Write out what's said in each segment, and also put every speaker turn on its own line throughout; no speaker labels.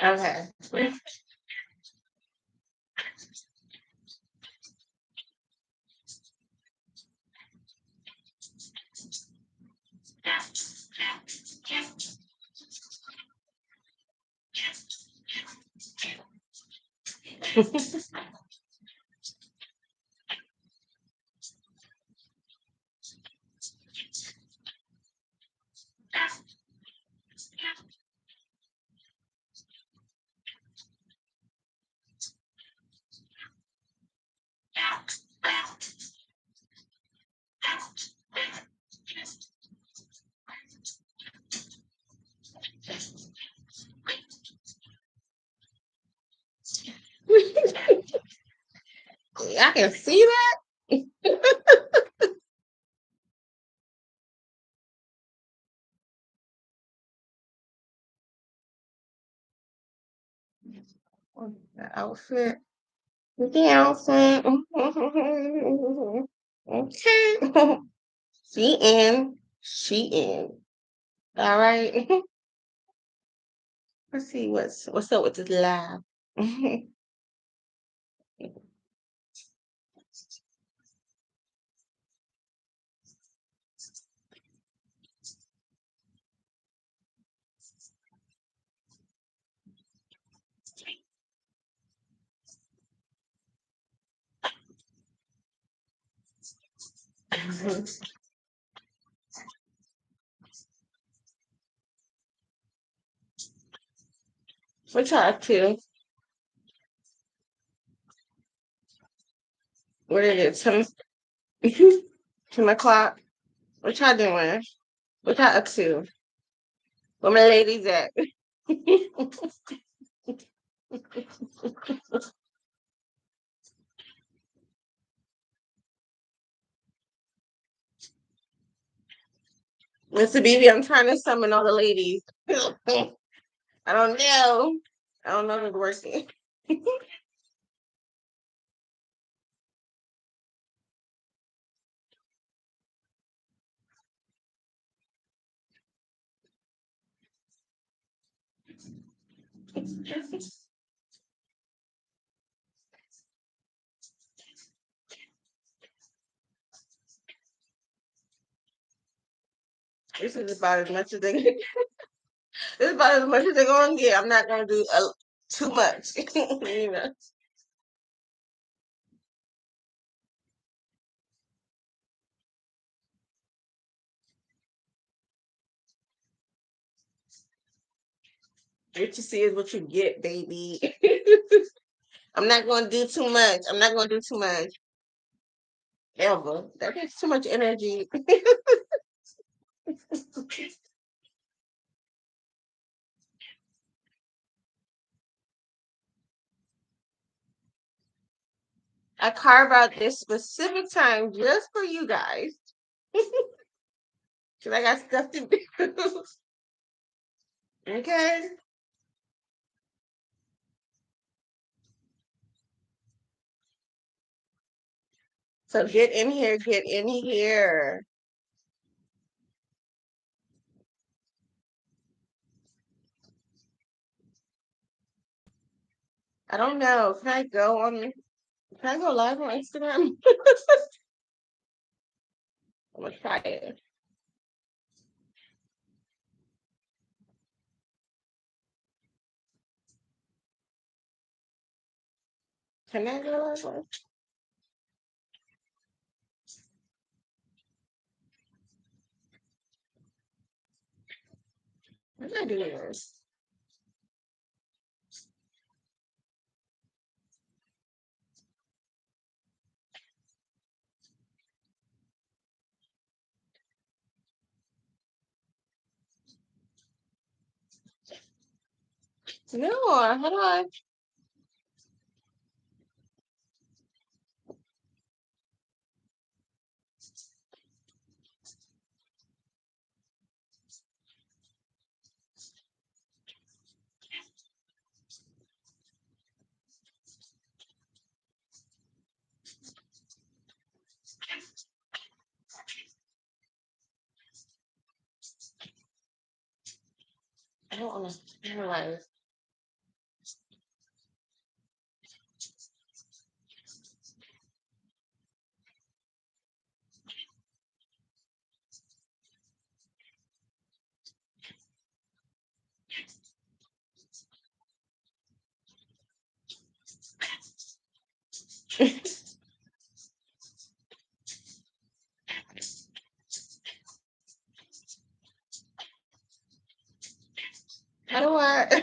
Okay. I can see that. The outfit. The outfit. Okay. She in. She in. All right. Let's see what's up with this live. We try to. What is it? 10, 10 o'clock. What y'all doing? What y'all up to? Where my ladies at? Mr. BB, I'm trying to summon all the ladies. I don't know. I don't know if it's working. This is about as much as they. This is about as much as they're gonna get. I'm not gonna do too much. You know. What you see is what you get, baby. I'm not gonna do too much. I'm not gonna do too much. Ever. That takes too much energy. I carve out this specific time just for you guys. Cause I got stuff to do. Okay. So get in here, get in here. I don't know. Can I go live on Instagram? I'm gonna try it. Can I go live on? How do I do this? No, how do I? I don't want to realize. How do I?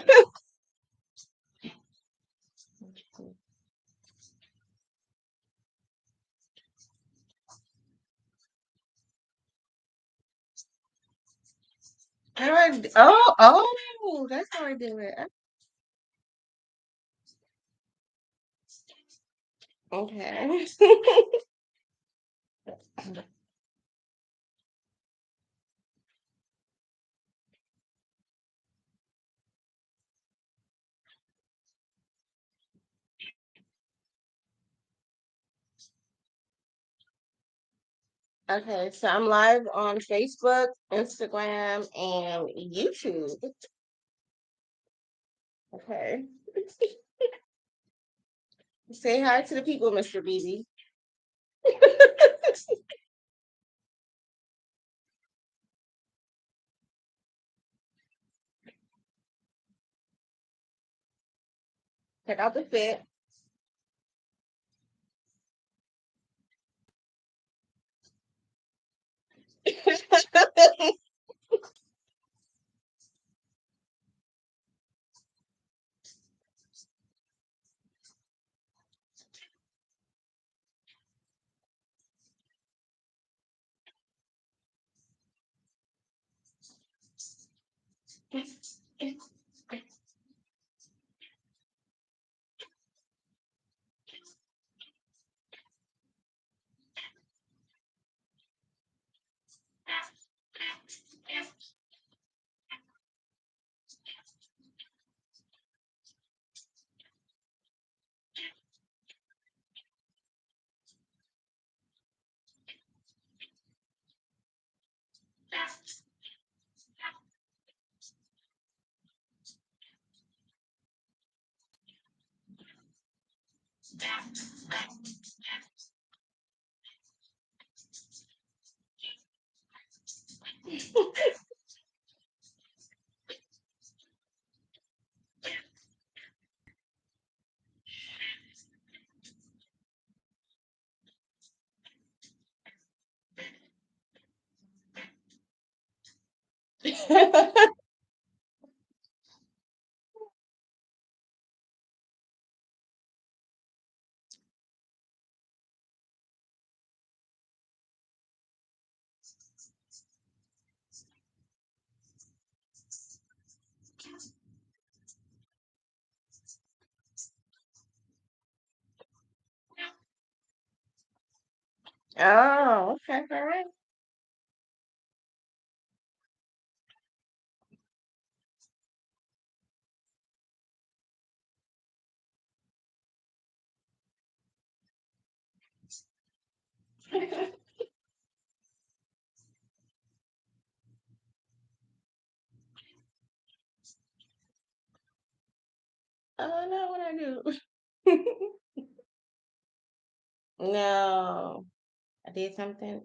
How do I? Oh, that's how I do it. Okay. Okay, so I'm live on Facebook, Instagram, and YouTube. Okay. Say hi to the people, Mr. BB. Check out the fit. Oh, okay, all right. I don't know what I do. No, I did something.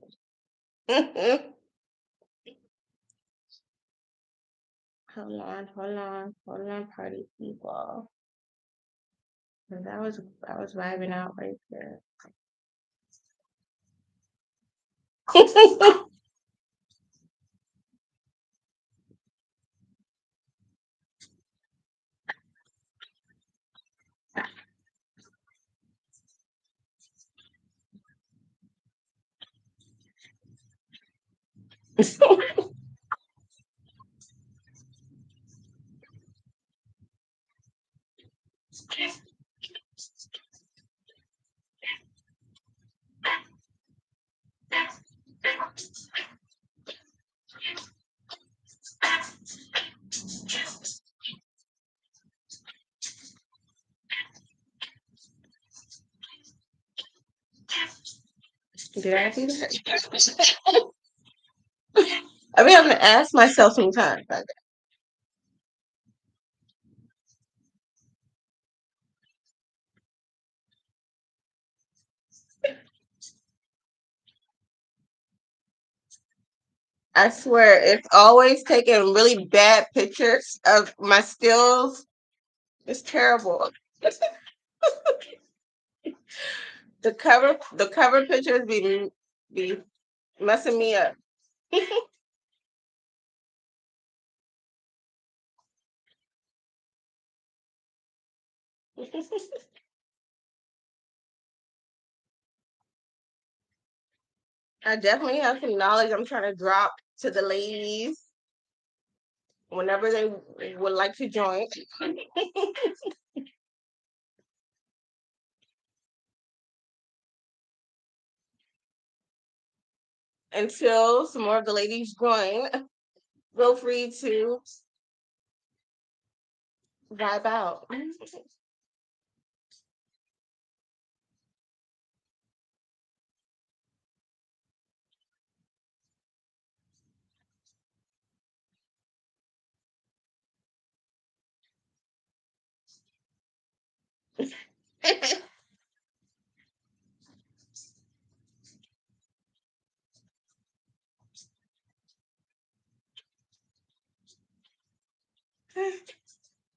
Hold on, party people. 'Cause I was vibing out right there. Did I do that? I mean, I'm gonna ask myself sometimes. Like, I swear, it's always taking really bad pictures of my stills. It's terrible. The cover pictures be messing me up. I definitely have some knowledge I'm trying to drop to the ladies whenever they would like to join. Until some more of the ladies join, feel free to vibe out.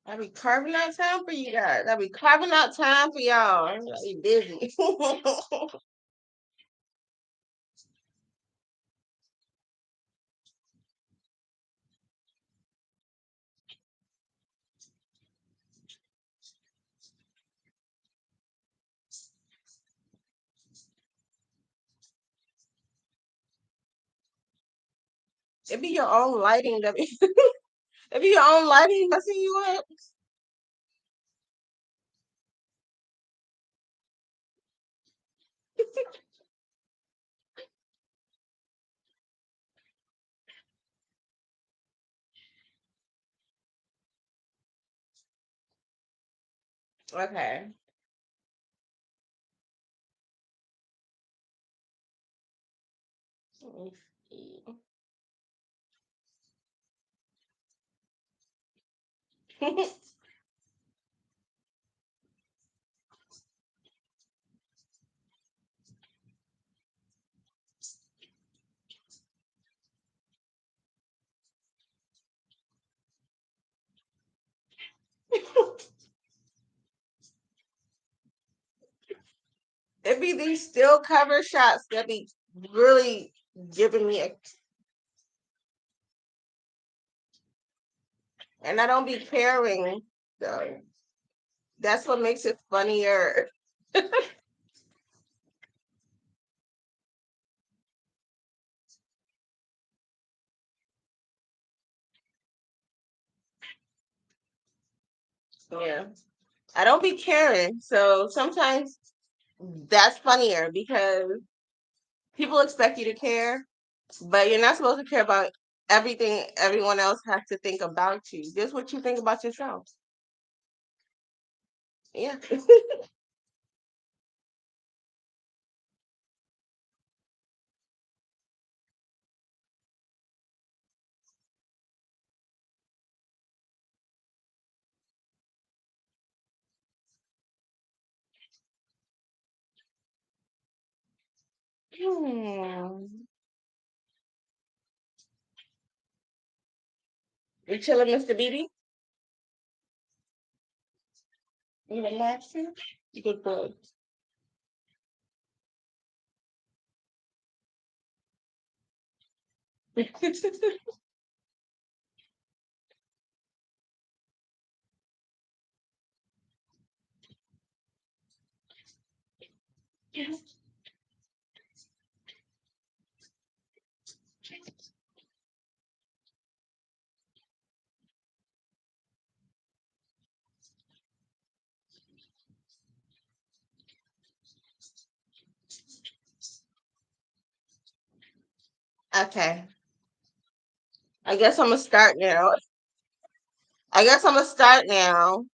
I be carving out time for you guys. I be carving out time for y'all. I be busy. It be your own lighting. It be your own lighting messing you up. Okay. Let me see. It be these still cover shots that be really giving me a, and I don't be caring. So that's what makes it funnier. Yeah. I don't be caring. So sometimes that's funnier because people expect you to care, but you're not supposed to care about everything everyone else has to think about you. Just what you think about yourself. Yeah. Hmm. You chilling, Mr. BB? You relaxing? Good boy. Okay. I guess I'm gonna start now. I guess I'm gonna start now.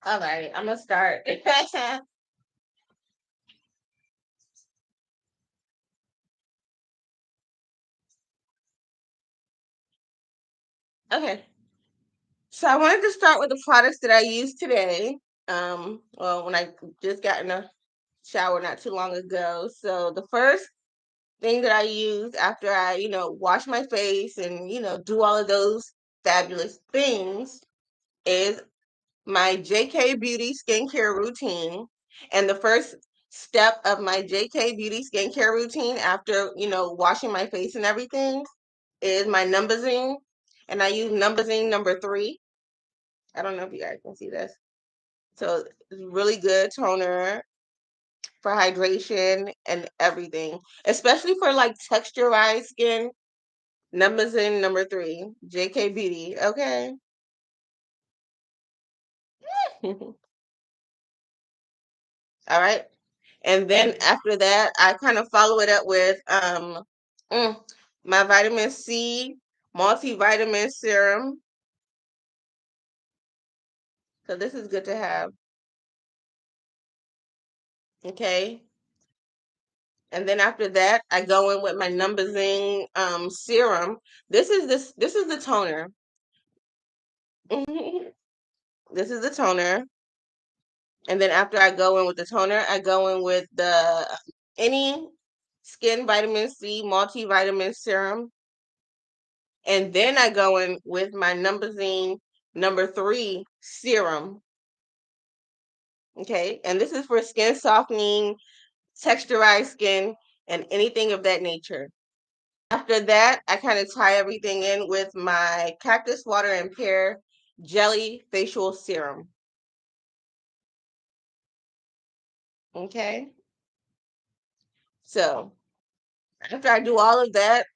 All right, I'm gonna start. Okay. So I wanted to start with the products that I used today. Well, when I just got in the shower not too long ago. So the first thing that I use after I, wash my face and, do all of those fabulous things is my JK Beauty skincare routine. And the first step of my JK Beauty skincare routine after, washing my face and everything is my Numbazine. And I use Numbazine number 3. I don't know if you guys can see this. So it's really good toner for hydration and everything, especially for like texturized skin. Numbazine number 3, JK Beauty. Okay. All right. And then after that, I kind of follow it up with mm, my vitamin C multivitamin serum. So this is good to have. Okay. And then after that, I go in with my Numbazine serum. This is the toner. This is the toner. And then after I go in with the toner, I go in with the any skin vitamin C multivitamin serum. And then I go in with my Numbazine number 3 serum. Okay. And this is for skin softening, texturized skin, and anything of that nature. After that, I kind of tie everything in with my cactus water and pear jelly facial serum. Okay. So after I do all of that,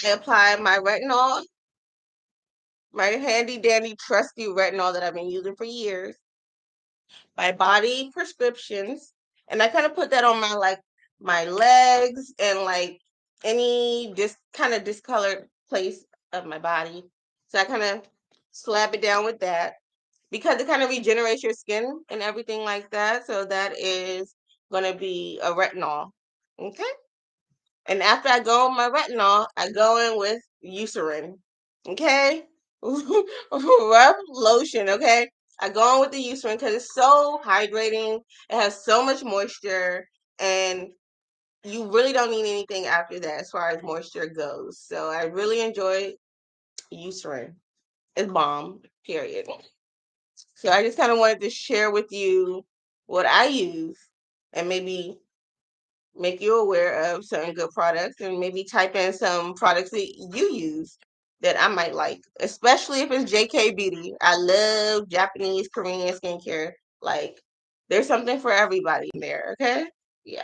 I apply my retinol, my handy dandy trusty retinol that I've been using for years, my body prescriptions, and I kind of put that on my legs and like any kind of discolored place of my body. So I kind of slap it down with that because it kind of regenerates your skin and everything like that. So that is going to be a retinol. Okay. And after I go on my retinol, I go in with Eucerin. Okay. Rough lotion. Okay. I go on with the Eucerin because it's so hydrating. It has so much moisture, and you really don't need anything after that as far as moisture goes. So I really enjoy Eucerin. It's bomb. Period. So I just kind of wanted to share with you what I use and maybe make you aware of certain good products and maybe type in some products that you use that I might like, especially if it's JK Beauty. I love Japanese, Korean skincare. Like, there's something for everybody in there, okay? Yeah.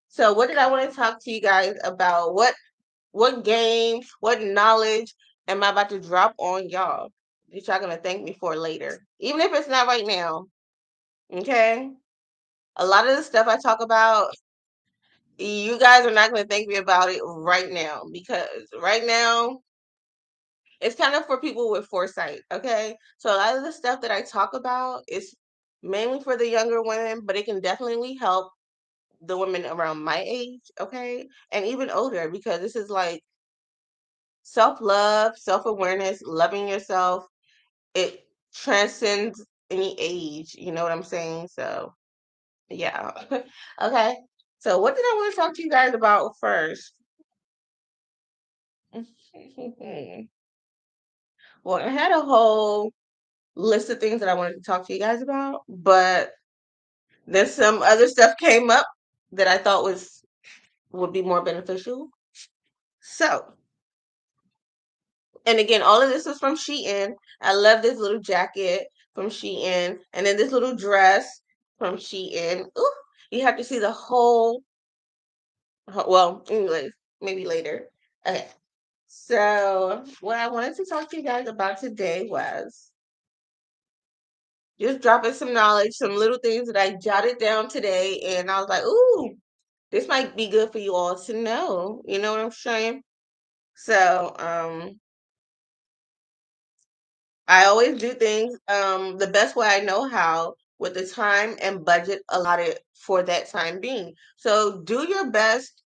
So what did I want to talk to you guys about? What game, what knowledge am I about to drop on y'all that y'all gonna thank me for later? Even if it's not right now. Okay? A lot of the stuff I talk about, you guys are not going to thank me about it right now because right now it's kind of for people with foresight. Okay, so a lot of the stuff that I talk about is mainly for the younger women, but it can definitely help the women around my age. Okay, and even older because this is like self-love, self-awareness, loving yourself. It transcends any age. You know what I'm saying? So yeah. Okay. So what did I want to talk to you guys about first? Well, I had a whole list of things that I wanted to talk to you guys about, but then some other stuff came up that I thought would be more beneficial. So, and again, all of this is from Shein. I love this little jacket from Shein, and then this little dress from Shein. Ooh, you have to see the whole. Well, anyways, maybe later. Okay. So, what I wanted to talk to you guys about today was just dropping some knowledge, some little things that I jotted down today, and I was like, "Ooh, this might be good for you all to know." You know what I'm saying? So, I always do things the best way I know how with the time and budget allotted for that time being. So, do your best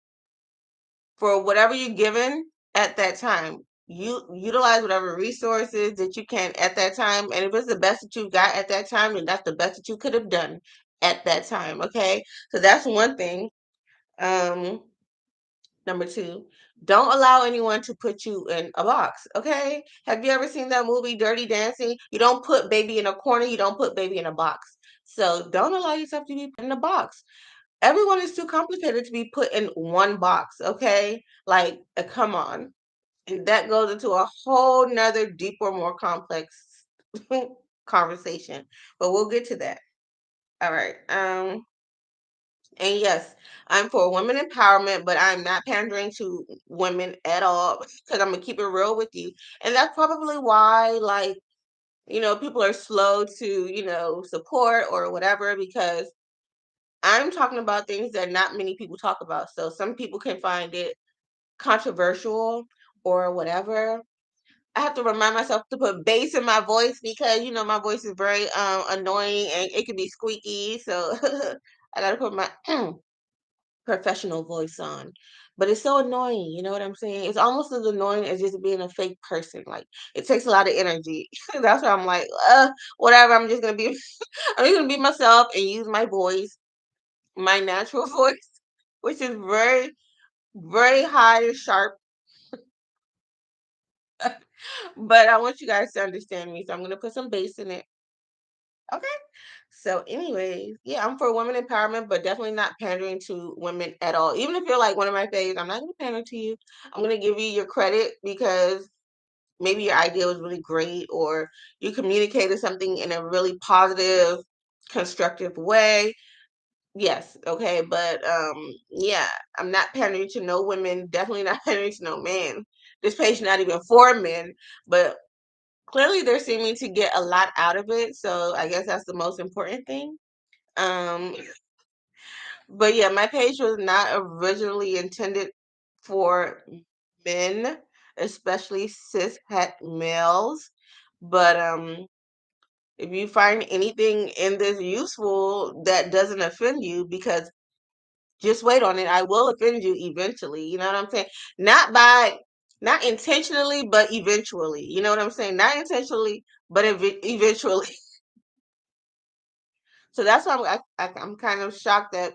for whatever you're given at that time. You utilize whatever resources that you can at that time, and if it's the best that you got at that time, then that's the best that you could have done at that time. Okay, so that's one thing. Um, Number two, Don't allow anyone to put you in a box, okay? Have you ever seen that movie Dirty Dancing? You don't put baby in a corner, you don't put baby in a box. So don't allow yourself to be put in a box. Everyone is too complicated to be put in one box, okay? Like, come on. And that goes into a whole nother deeper, more complex conversation. But we'll get to that. All right. And yes, I'm for women empowerment, but I'm not pandering to women at all because I'm gonna keep it real with you. And that's probably why, like, people are slow to, support or whatever, because I'm talking about things that not many people talk about. So some people can find it controversial or whatever. I have to remind myself to put bass in my voice because my voice is very annoying and it can be squeaky. So I gotta put my professional voice on. But it's so annoying, you know what I'm saying? It's almost as annoying as just being a fake person. Like, it takes a lot of energy. That's why I'm like, whatever. I'm just gonna be myself and use my voice, my natural voice, which is very, very high and sharp. But I want you guys to understand me, so I'm gonna put some bass in it. Okay. So, anyways, yeah, I'm for women empowerment, but definitely not pandering to women at all. Even if you're like one of my faves, I'm not gonna pander to you. I'm gonna give you your credit because maybe your idea was really great, or you communicated something in a really positive, constructive way. Yes, okay, but yeah, I'm not pandering to no women, definitely not pandering to no men. This page not even for men, but clearly they're seeming to get a lot out of it, so I guess that's the most important thing. Um, but yeah, my page was not originally intended for men, especially cis het males. But if you find anything in this useful that doesn't offend you, because just wait on it, I will offend you eventually. You know what I'm saying? Not intentionally, but eventually. You know what I'm saying? Not intentionally, but eventually. So that's why I'm kind of shocked that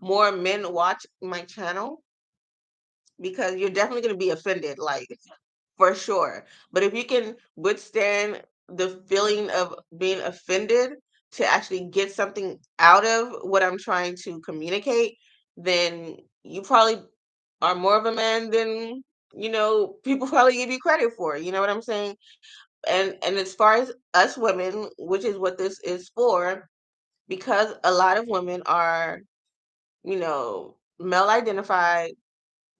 more men watch my channel, because you're definitely going to be offended, like, for sure. But if you can withstand the feeling of being offended to actually get something out of what I'm trying to communicate, then you probably are more of a man than people probably give you credit for. You know what I'm saying? And as far as us women, which is what this is for, because a lot of women are male identified,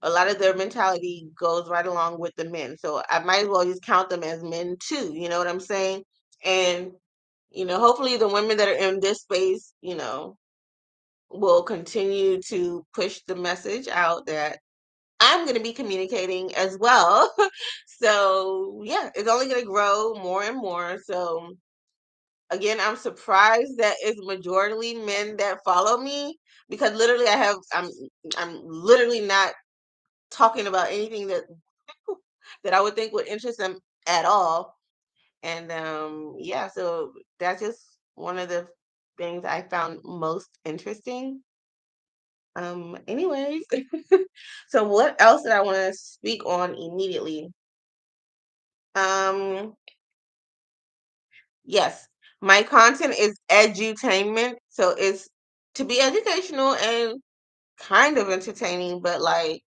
a lot of their mentality goes right along with the men. So I might as well just count them as men too. You know what I'm saying? And hopefully the women that are in this space, will continue to push the message out that I'm going to be communicating as well. So yeah, it's only going to grow more and more. So again, I'm surprised that it's majority men that follow me, because literally I'm literally not talking about anything that I would think would interest them at all. And yeah, so that's just one of the things I found most interesting. Anyways, so what else did I want to speak on immediately? Um, yes, my content is edutainment, so it's to be educational and kind of entertaining, but like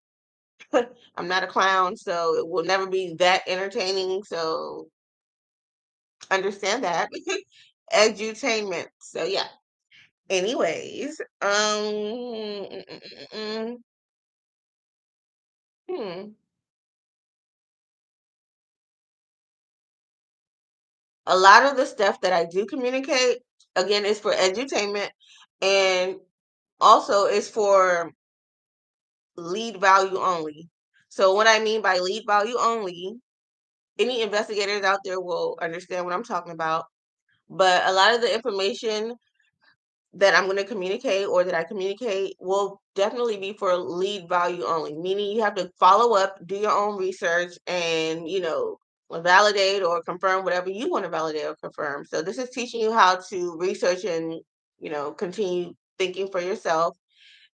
I'm not a clown, so it will never be that entertaining. So understand that. Edutainment. So yeah. Anyways, hmm. A lot of the stuff that I do communicate, again, is for edutainment, and also is for lead value only. So what I mean by lead value only, any investigators out there will understand what I'm talking about. But a lot of the information that I'm going to communicate, or that I communicate, will definitely be for lead value only, meaning you have to follow up, do your own research, and, validate or confirm whatever you want to validate or confirm. So this is teaching you how to research and, continue thinking for yourself.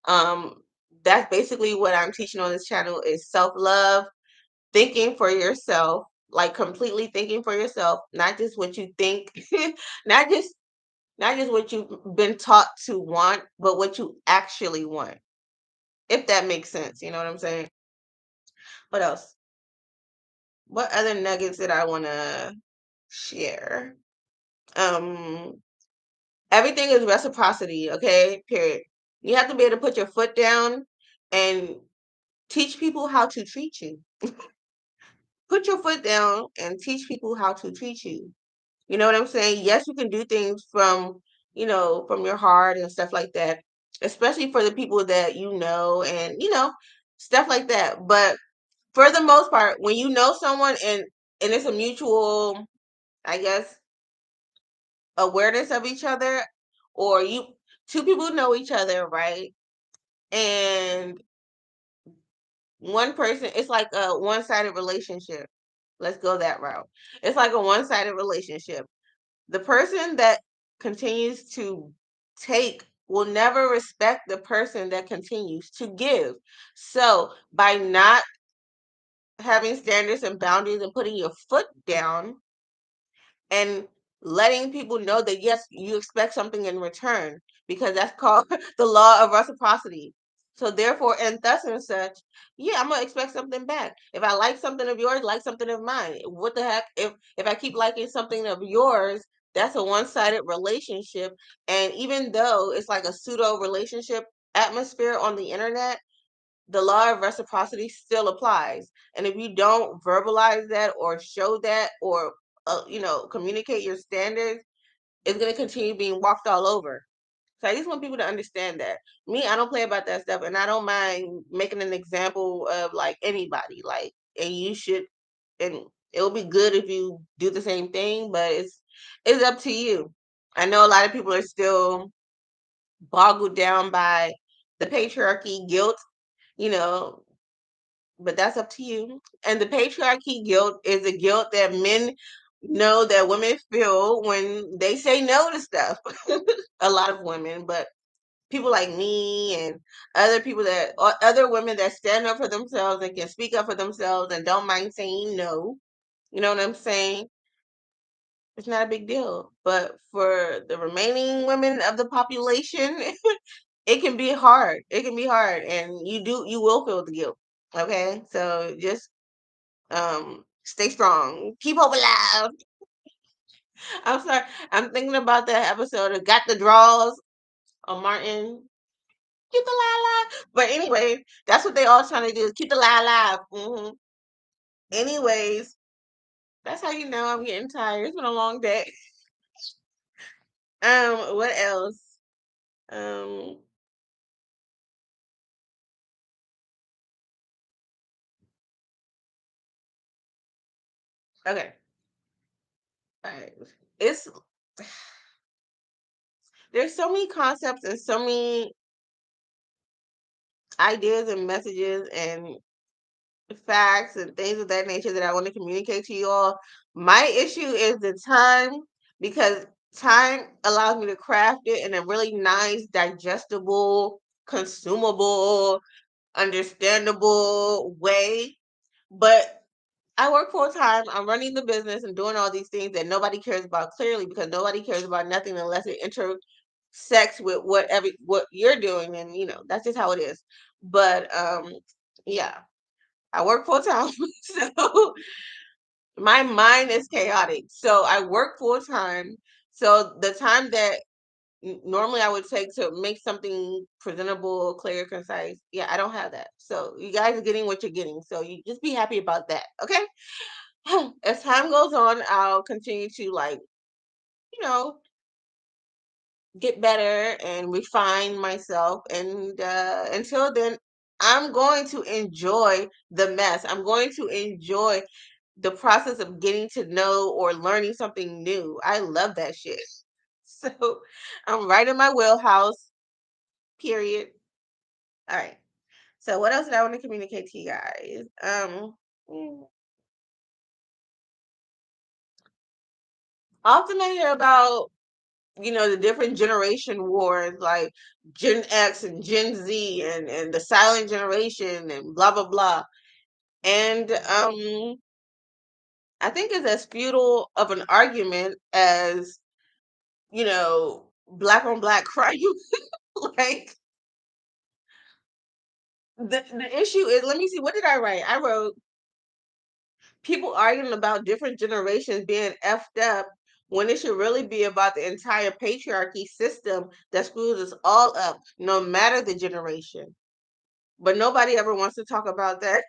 Um, that's basically what I'm teaching on this channel is self-love, thinking for yourself, like completely thinking for yourself, not just what you think, not just not just what you've been taught to want, but what you actually want. If that makes sense, you know what I'm saying? What else? What other nuggets did I want to share? Um, Everything is reciprocity, okay? Period. You have to be able to put your foot down and teach people how to treat you. Put your foot down and teach people how to treat you. You know what I'm saying? Yes, you can do things from your heart and stuff like that, especially for the people that you know and, stuff like that. But for the most part, when you know someone and it's a mutual, I guess, awareness of each other, or two people know each other, right? And one person, it's like a one-sided relationship. Let's go that route. It's like a one-sided relationship. The person that continues to take will never respect the person that continues to give. So by not having standards and boundaries and putting your foot down and letting people know that yes, you expect something in return, because that's called the law of reciprocity. So therefore, and thus and such, yeah, I'm gonna expect something back. If I like something of yours, like something of mine. What the heck? If I keep liking something of yours, that's a one-sided relationship. And even though it's like a pseudo relationship atmosphere on the internet, the law of reciprocity still applies. And if you don't verbalize that or show that or communicate your standards, it's going to continue being walked all over. So I just want people to understand that. Me, I don't play about that stuff, and I don't mind making an example of like anybody. Like, and you should, and it'll be good if you do the same thing, but it's up to you. I know a lot of people are still boggled down by the patriarchy guilt, you know, but that's up to you. And the patriarchy guilt is a guilt that men know that women feel when they say no to stuff. A lot of women, but people like me and other people or other women that stand up for themselves and can speak up for themselves and don't mind saying no. You know what I'm saying? It's not a big deal. But for the remaining women of the population, it can be hard. It can be hard. And you will feel the guilt. Okay? So just stay strong. Keep hope alive. I'm sorry. I'm thinking about that episode of Got the Draws on Martin. Keep the lie alive. But anyway, that's what they all trying to do is keep the lie alive. Anyways, that's how you know I'm getting tired. It's been a long day. What else? Um, okay. All right. It's there's so many concepts and so many ideas and messages and facts and things of that nature that I want to communicate to you all. My issue is the time, because time allows me to craft it in a really nice, digestible, consumable, understandable way. But I work full time. I'm running the business and doing all these things that nobody cares about, clearly, because nobody cares about nothing unless it intersects with what you're doing, and that's just how it is. But yeah, I work full time, so my mind is chaotic. So I work full time. So the time that normally I would take to make something presentable, clear, concise, yeah, I don't have that. So you guys are getting what you're getting. So you just be happy about that, okay? As time goes on, I'll continue to you know, get better and refine myself. And until then, I'm going to enjoy the mess. I'm going to enjoy the process of getting to know or learning something new. I love that shit. So I'm right in my wheelhouse, period. All right. So what else did I want to communicate to you guys? Mm, Often I hear about the different generation wars, like Gen X and Gen Z and the silent generation and blah blah blah. And I think it's as futile of an argument as, black on black crime. Like the issue is, let me see, what did I write? I wrote people arguing about different generations being effed up when it should really be about the entire patriarchy system that screws us all up, no matter the generation. But nobody ever wants to talk about that,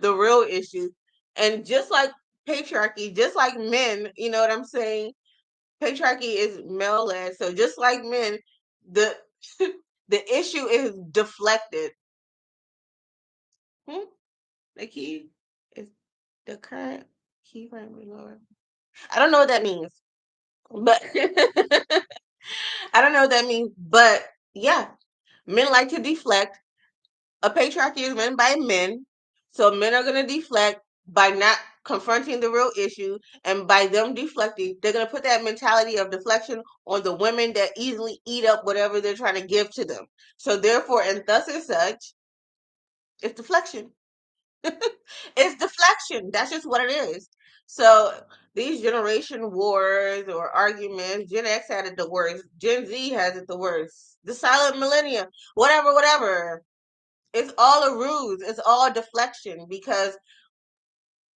the real issue. And just like patriarchy, just like men, you know what I'm saying? Patriarchy is male led. So just like men, the the issue is deflected. Hmm? The key is the current key frame lower. I don't know what that means, but I don't know what that means. But yeah, men like to deflect. A patriarchy is run by men, so men are going to deflect by not confronting the real issue, and by them deflecting, they're going to put that mentality of deflection on the women that easily eat up whatever they're trying to give to them. So therefore, and thus and such, it's deflection. It's deflection. That's just what it is. So these generation wars or arguments, Gen X had it the worst, Gen Z has it the worst, the silent millennium, whatever, whatever. It's all a ruse. It's all deflection, because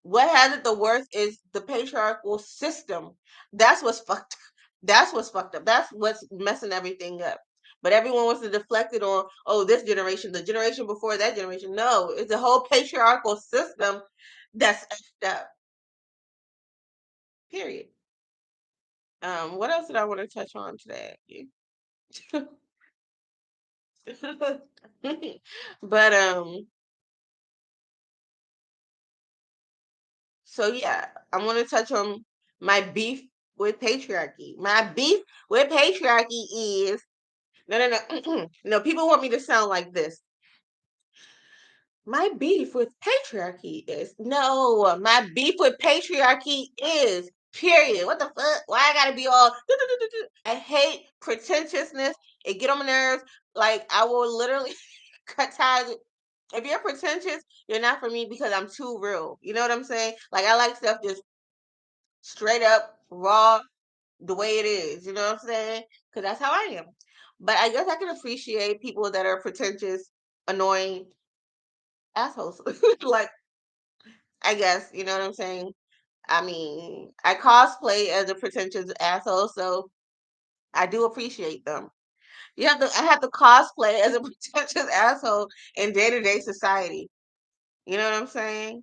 what has it the worst is the patriarchal system. That's what's fucked. That's what's fucked up. That's what's messing everything up. But everyone wants to deflect it on, oh, this generation, the generation before that generation. No, it's the whole patriarchal system that's effed up. Period. What else did I want to touch on today? But so yeah, I want to touch on my beef with patriarchy. My beef with patriarchy is no, no, no, no. People want me to sound like this. My beef with patriarchy is no. My beef with patriarchy is period. What the fuck? Why I gotta be all? I hate pretentiousness. It get on my nerves. Like I will literally cut ties. If you're pretentious, you're not for me because I'm too real. You know what I'm saying? Like I like stuff just straight up raw, the way it is. You know what I'm saying? Because that's how I am. But I guess I can appreciate people that are pretentious, annoying assholes. Like I guess you know what I'm saying. I mean, I cosplay as a pretentious asshole, so I do appreciate them. I have to cosplay as a pretentious asshole in day to day society. You know what I'm saying?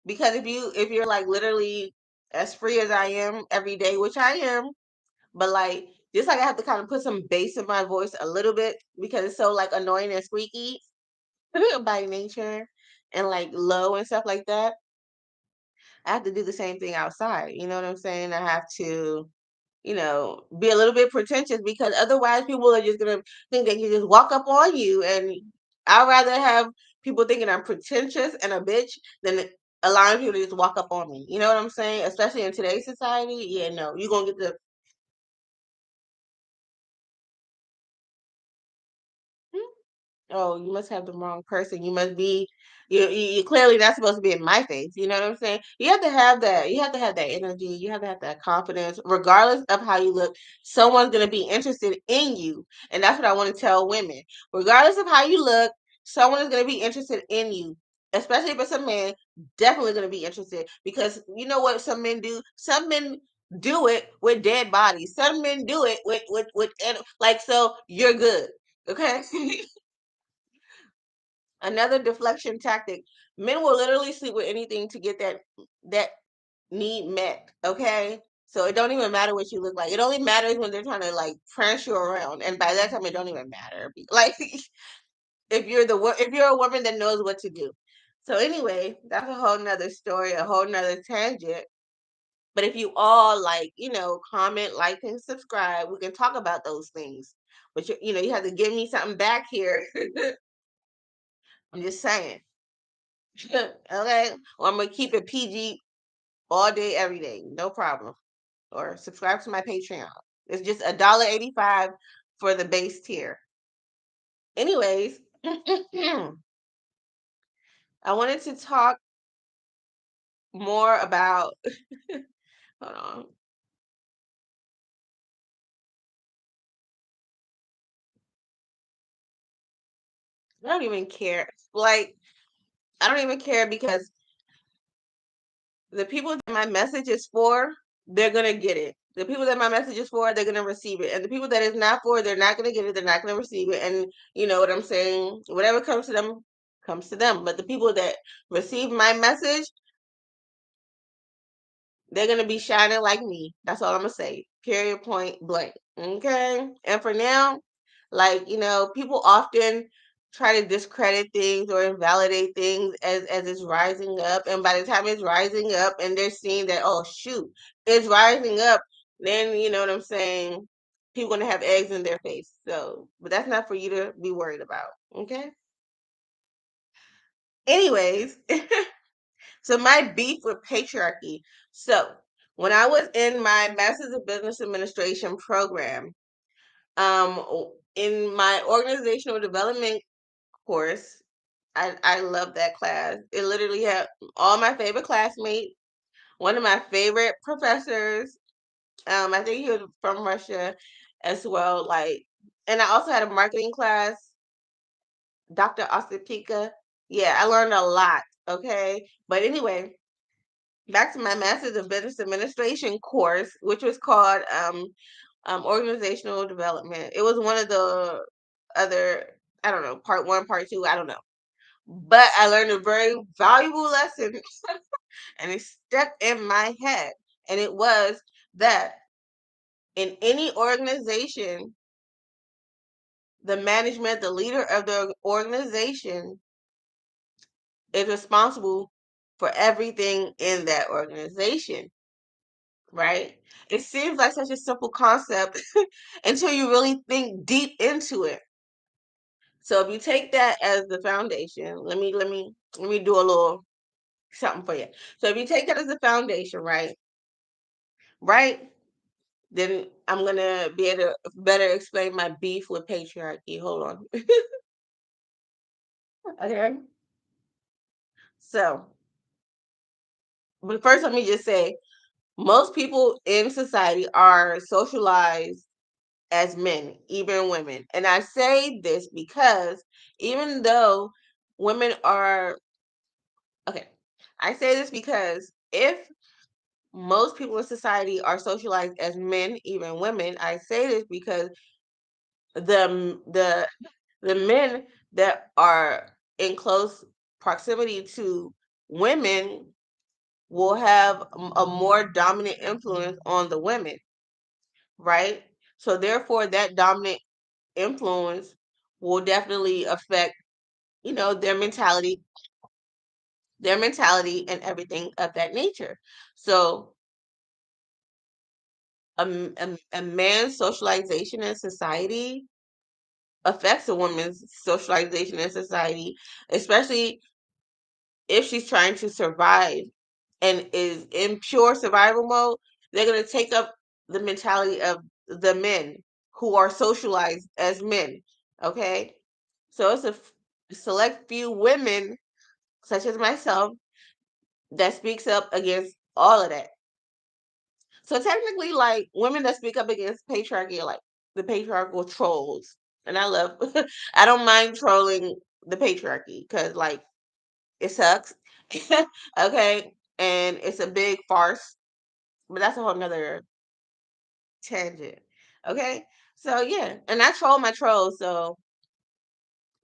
Because if you're like literally as free as I am every day, which I am, but like just like I have to kind of put some bass in my voice a little bit because it's so like annoying and squeaky by nature and like low and stuff like that. I have to do the same thing outside. You know what I'm saying? I have to, be a little bit pretentious because otherwise people are just gonna think they can just walk up on you. And I'd rather have people thinking I'm pretentious and a bitch than allowing people to just walk up on me. You know what I'm saying? Especially in today's society. Yeah, no, you're gonna get the oh, you must have the wrong person. You must be you're clearly not supposed to be in my face. You know what I'm saying? You have to have that. You have to have that energy. You have to have that confidence, regardless of how you look. Someone's gonna be interested in you, and that's what I want to tell women. Regardless of how you look, someone is gonna be interested in you. Especially if it's a man, definitely gonna be interested because you know what some men do. Some men do it with dead bodies. Some men do it like so. You're good. Okay. Another deflection tactic. Men will literally sleep with anything to get that need met. Okay, so it don't even matter what you look like. It only matters when they're trying to like prance you around, and by that time, it don't even matter. Like if you're a woman that knows what to do. So anyway, that's a whole nother story, a whole nother tangent. But if you all like, comment, like, and subscribe, we can talk about those things. But you have to give me something back here. I'm just saying. Okay. Well, I'm gonna keep it PG all day, every day. No problem. Or subscribe to my Patreon. It's just $1.85 for the base tier. Anyways, I wanted to talk more about hold on. I don't even care. Like, I don't even care because the people that my message is for, they're gonna get it. The people that my message is for, they're gonna receive it. And the people that it's not for, they're not gonna get it. They're not gonna receive it. And you know what I'm saying? Whatever comes to them, comes to them. But the people that receive my message, they're gonna be shining like me. That's all I'm gonna say. Period. Point blank. Okay. And for now, like people often try to discredit things or invalidate things as it's rising up. And by the time it's rising up, and they're seeing that, oh shoot, it's rising up, then you know what I'm saying. People gonna have eggs in their face. So, but that's not for you to be worried about. Okay. Anyways, so my beef with patriarchy. So when I was in my Master's of Business Administration program, in my organizational development course, I love that class. It literally had all my favorite classmates, one of my favorite professors. I think he was from Russia as well. Like, and I also had a marketing class, Dr. Osipika. Yeah, I learned a lot. Okay, but anyway, back to my master's of business administration course, which was called organizational development. It was one of the other, I don't know, part one, part two, I don't know. But I learned a very valuable lesson and it stuck in my head. And it was that in any organization, the management, the leader of the organization is responsible for everything in that organization. Right? It seems like such a simple concept until you really think deep into it. So if you take that as the foundation, let me do a little something for you. So if you take that as the foundation, right? Right? Then I'm gonna be able to better explain my beef with patriarchy. Hold on. Okay. So, but first let me just say most people in society are socialized as men, even women. And I say this because even though women are, okay, I say this because if most people in society are socialized as men, even women, I say this because the the men that are in close proximity to women will have a more dominant influence on the women, right? So therefore that dominant influence will definitely affect, their mentality and everything of that nature. So a man's socialization in society affects a woman's socialization in society, especially if she's trying to survive and is in pure survival mode. They're going to take up the mentality of the men who are socialized as men. Okay. So it's a select few women, such as myself, that speaks up against all of that. So technically, like women that speak up against patriarchy are like the patriarchal trolls. And I love, I don't mind trolling the patriarchy because, like, it sucks. Okay. And it's a big farce, but that's a whole nother tangent. Okay. So, yeah. And I troll my trolls. So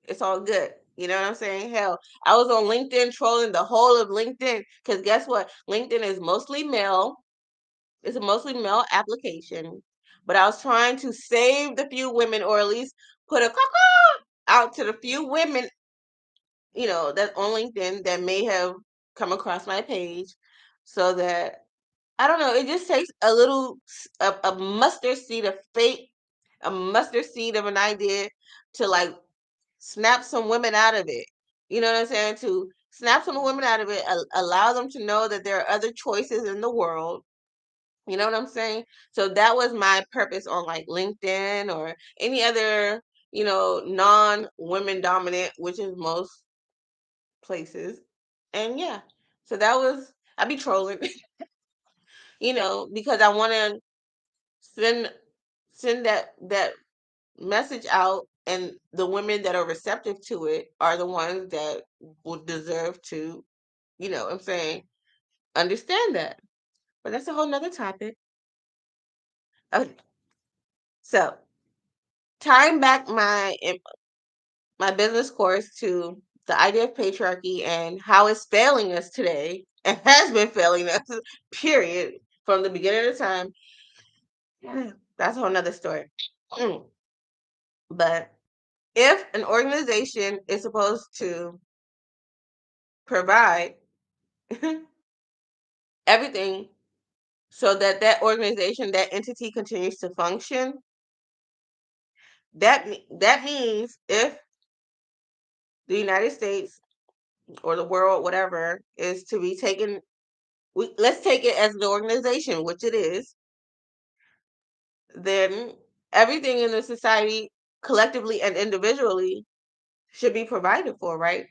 it's all good. You know what I'm saying? Hell, I was on LinkedIn trolling the whole of LinkedIn because guess what? LinkedIn is mostly male. It's a mostly male application. But I was trying to save the few women or at least put a caw out to the few women, that on LinkedIn that may have come across my page so that I don't know, it just takes a little a mustard seed of faith, a mustard seed of an idea to like snap some women out of it. You know what I'm saying? To snap some women out of it, allow them to know that there are other choices in the world, You know what I'm saying? So that was my purpose on like LinkedIn or any other, non-women dominant, which is most places. And yeah, so that was, I be trolling, because I want to send that message out, and the women that are receptive to it are the ones that would deserve to, what I'm saying, understand that. But that's a whole nother topic. Okay. So tying back my business course to the idea of patriarchy and how it's failing us today and has been failing us, period, from the beginning of time. That's a whole nother story. Mm. But if an organization is supposed to provide everything so that that organization, that entity continues to function, that means if the United States or the world, whatever, is to be taken, let's take it as an organization, which it is, then everything in the society, collectively and individually, should be provided for, right?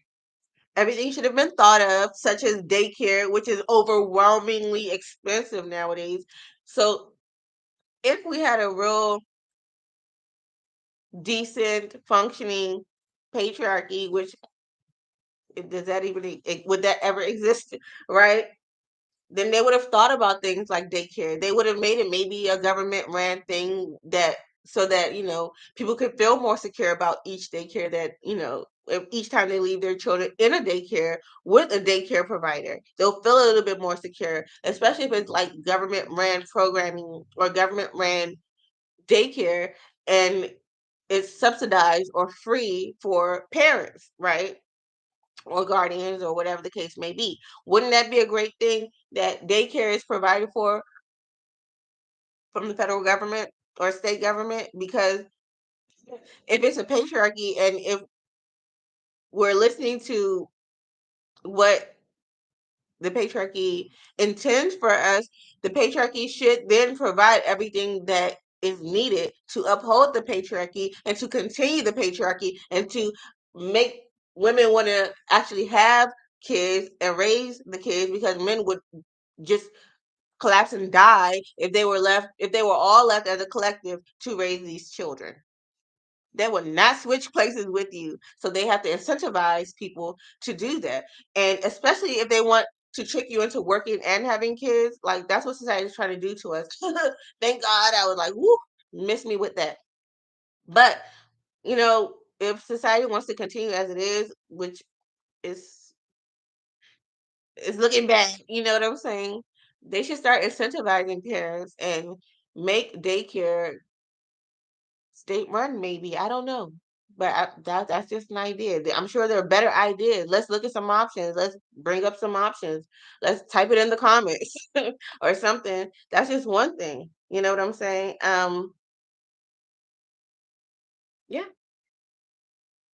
Everything should have been thought of, such as daycare, which is overwhelmingly expensive nowadays. So if we had a real decent functioning patriarchy, which does that even would that ever exist, right? Then they would have thought about things like daycare. They would have made it maybe a government ran thing, that so that people could feel more secure about each daycare, that if each time they leave their children in a daycare with a daycare provider, they'll feel a little bit more secure, especially if it's like government ran programming or government ran daycare, and it's subsidized or free for parents, right? Or guardians or whatever the case may be. Wouldn't that be a great thing, that daycare is provided for from the federal government or state government? Because if it's a patriarchy, and if we're listening to what the patriarchy intends for us, the patriarchy should then provide everything that is needed to uphold the patriarchy and to continue the patriarchy and to make women want to actually have kids and raise the kids, because men would just collapse and die if they were all left as a collective to raise these children. They will not switch places with you. So they have to incentivize people to do that. And especially if they want to trick you into working and having kids, like that's what society is trying to do to us. Thank God I was like, whoo, miss me with that. But, if society wants to continue as it is, which is looking bad, you know what I'm saying? They should start incentivizing parents and make daycare state run, maybe. I don't know. But that's just an idea. I'm sure there are better ideas. Let's look at some options. Let's bring up some options. Let's type it in the comments or something. That's just one thing. You know what I'm saying? Yeah.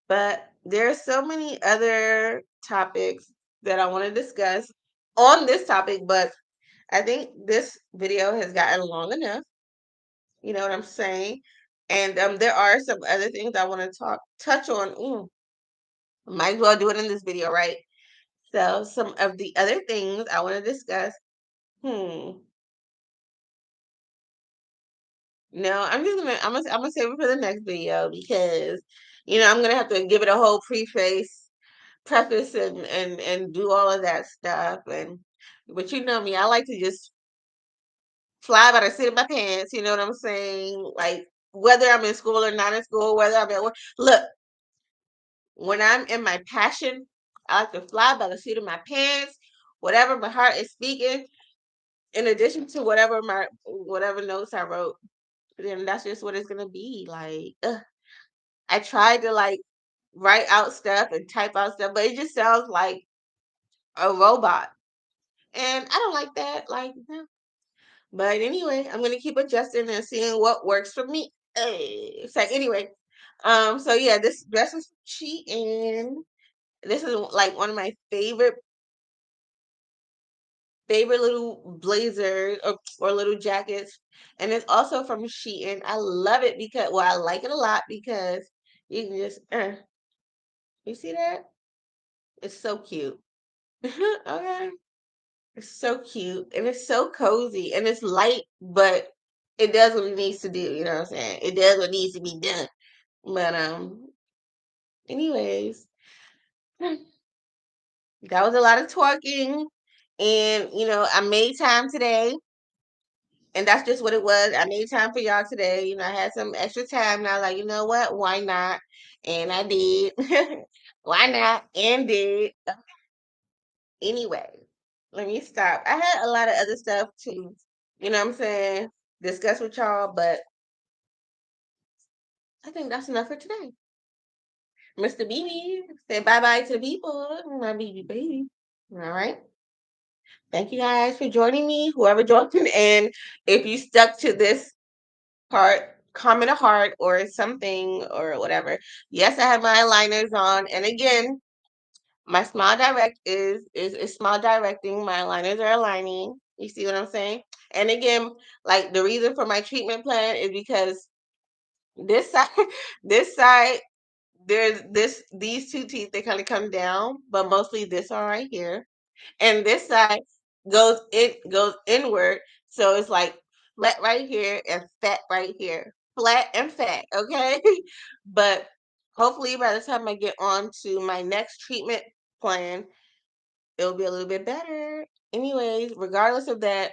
But there's so many other topics that I want to discuss on this topic, but I think this video has gotten long enough. You know what I'm saying? And there are some other things I want to touch on. Might as well do it in this video, right? So some of the other things I want to discuss. Hmm. No, I'm gonna save it for the next video, because I'm gonna have to give it a whole preface, and do all of that stuff. And but you know me, I like to just fly by the seat of my pants. You know what I'm saying? Like whether I'm in school or not in school, whether I'm at work. Look, when I'm in my passion, I like to fly by the seat of my pants. Whatever my heart is speaking, in addition to whatever notes I wrote, then that's just what it's gonna be. Like, I tried to like write out stuff and type out stuff, but it just sounds like a robot, and I don't like that. Like, no. But anyway, I'm gonna keep adjusting and seeing what works for me. Hey. So anyway, so yeah, this dress is cheating. This is like one of my favorite favorite little blazers or little jackets. And it's also from Shein. I love it because, well, I like it a lot because you can just, you see that? It's so cute. Okay. It's so cute and it's so cozy and it's light, but it does what it needs to do. You know what I'm saying? It does what needs to be done. But anyways, that was a lot of talking, and I made time today, and that's just what it was. I made time for y'all today. I had some extra time, and I was like, you know what? Why not? And I did. Why not? And did. Anyway, let me stop. I had a lot of other stuff to, what I'm saying, discuss with y'all, but I think that's enough for today. Mr. BB, say bye bye to the people. My BB baby. All right. Thank you guys for joining me, whoever joined. And if you stuck to this part, comment a heart or something or whatever. Yes, I have my aligners on. And again, my smile direct is smile directing. My aligners are aligning. You see what I'm saying? And again, like the reason for my treatment plan is because this side, this side, there's these two teeth, they kind of come down, but mostly this one right here. And this side goes inward. So it's like flat right here and fat right here. Flat and fat, okay? But hopefully by the time I get on to my next treatment plan, it'll be a little bit better. Anyways, regardless of that,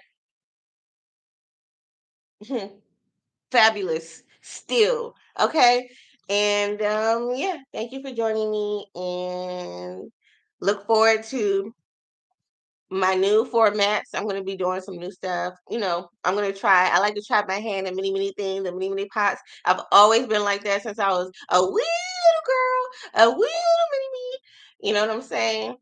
fabulous still, okay? And yeah, thank you for joining me and look forward to my new formats. I'm going to be doing some new stuff. I'm going to try. I like to try my hand at many, many things and many, many pots. I've always been like that since I was a wee little girl, a wee little mini me. You know what I'm saying?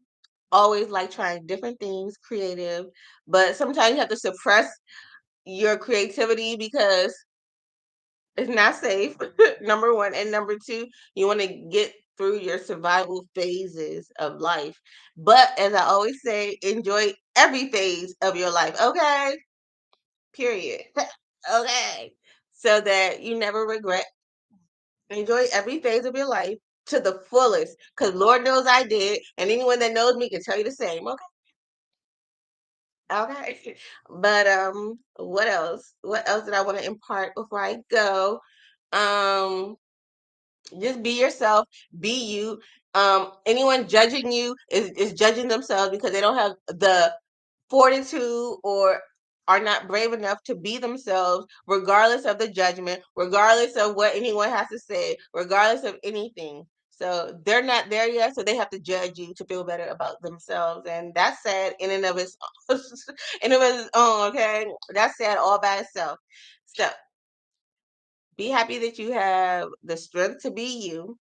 Always like trying different things, creative. But sometimes you have to suppress your creativity because it's not safe. Number one. And number two, you want to get through your survival phases of life. But as I always say, enjoy every phase of your life. Okay? Period. Okay. So that you never regret. Enjoy every phase of your life to the fullest. Because Lord knows I did. And anyone that knows me can tell you the same. Okay. Okay. But what else? What else did I want to impart before I go? Um Just be yourself, be you. Anyone judging you is judging themselves because they don't have the fortitude or are not brave enough to be themselves, regardless of the judgment, regardless of what anyone has to say, regardless of anything. So they're not there yet, so they have to judge you to feel better about themselves, and that's sad in and of its in and of its own. Okay, that's sad all by itself. So be happy that you have the strength to be you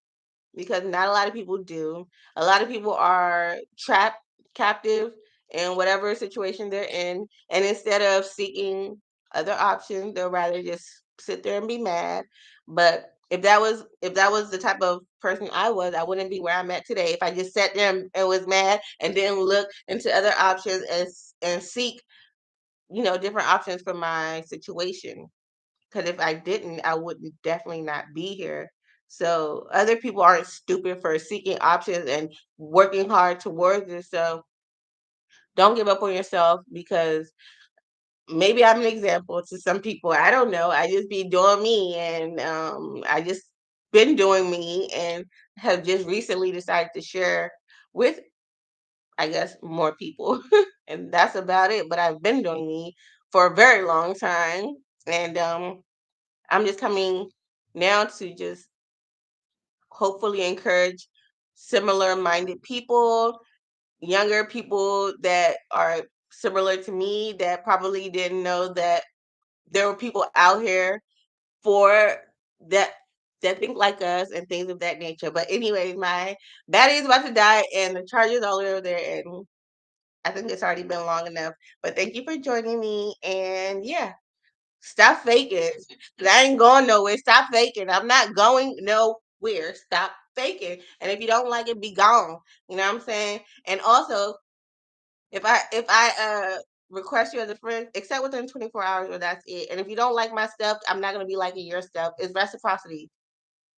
because not a lot of people do. A lot of people are trapped, captive in whatever situation they're in, and instead of seeking other options, they'll rather just sit there and be mad. But if that was the type of person I was, I wouldn't be where I'm at today. If I just sat there and was mad and didn't look into other options and seek, different options for my situation. Because if I didn't, I would definitely not be here. So other people aren't stupid for seeking options and working hard towards it. So don't give up on yourself because maybe I'm an example to some people. I don't know. I just be doing me, and I just been doing me, and have just recently decided to share with, I guess, more people. And that's about it. But I've been doing me for a very long time, and I'm just coming now to just hopefully encourage similar minded people, younger people that are similar to me that probably didn't know that there were people out here for that that think like us and things of that nature. But anyways, my battery is about to die and the charger's all over there, and I think it's already been long enough. But thank you for joining me, and yeah, stop faking. 'Cause I ain't going nowhere. Stop faking. I'm not going nowhere. Stop faking. And if you don't like it, be gone. You know what I'm saying? And also, if I request you as a friend, except within 24 hours, or that's it. And if you don't like my stuff, I'm not gonna be liking your stuff. It's reciprocity.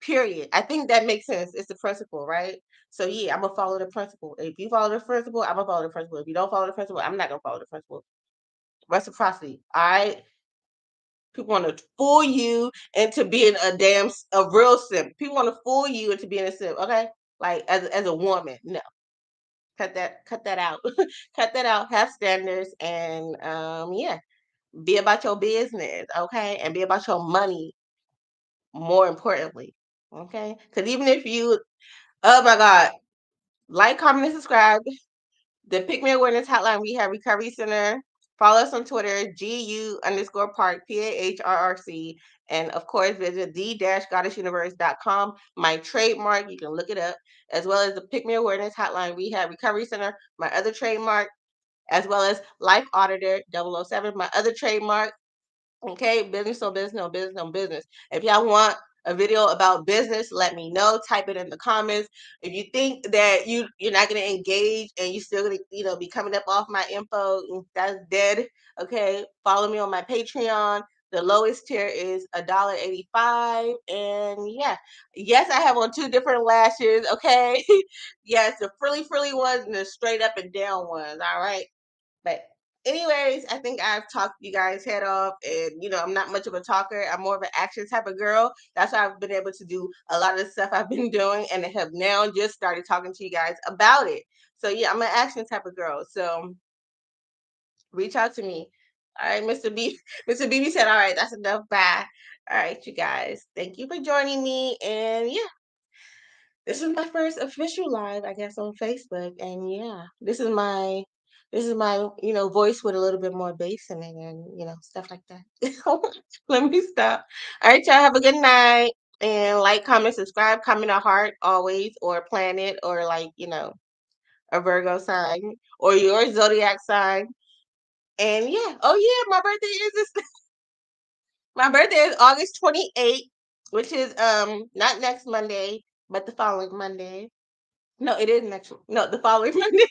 Period. I think that makes sense. It's the principle, right? So yeah, I'm gonna follow the principle. If you follow the principle, I'm gonna follow the principle. If you don't follow the principle, I'm not gonna follow the principle. Reciprocity. All right. People want to fool you into being a real simp. People want to fool you into being a simp. Okay, like as a woman, no, cut that out, cut that out. Have standards and yeah, be about your business, okay, and be about your money more importantly, okay. Because even if you, oh my God, like, comment, and subscribe. The Pick Me Awareness Hotline Rehab Recovery Center. Follow us on Twitter, GU_Park, PAHRRC. And of course, visit the-goddessuniverse.com. My trademark, you can look it up, as well as the Pick Me Awareness Hotline Rehab Recovery Center, my other trademark, as well as Life Auditor 007, my other trademark. Okay, business no business, no business, no business. If y'all want a video about business, let me know. Type it in the comments. If you think that you're not gonna engage and you still gonna be coming up off my info, that's dead. Okay, follow me on my Patreon. The lowest tier is $1.85, and yeah, yes, I have on two different lashes. Okay, yes, the frilly ones and the straight up and down ones. All right. But anyways, I think I've talked you guys head off, and I'm not much of a talker. I'm more of an action type of girl. That's why I've been able to do a lot of the stuff I've been doing, and I have now just started talking to you guys about it. So yeah, I'm an action type of girl. So reach out to me. All right, Mr. B. Mr. BB said, "All right, that's enough. Bye." All right, you guys. Thank you for joining me, and yeah. This is my first official live, I guess, on Facebook, and yeah, this is my voice with a little bit more bass in it, and stuff like that. Let me stop. All right, y'all have a good night, and like, comment, subscribe, comment a heart always, or a planet, or like a Virgo sign, or your zodiac sign, and yeah. Oh yeah, my birthday is this. My birthday is August 28th, which is not next Monday, but the following Monday. No, it is next. No, the following Monday.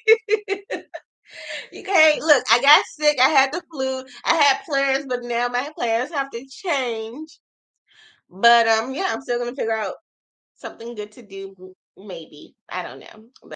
Okay, look, I got sick. I had the flu. I had plans, but now my plans have to change. But yeah, I'm still gonna figure out something good to do. Maybe I don't know.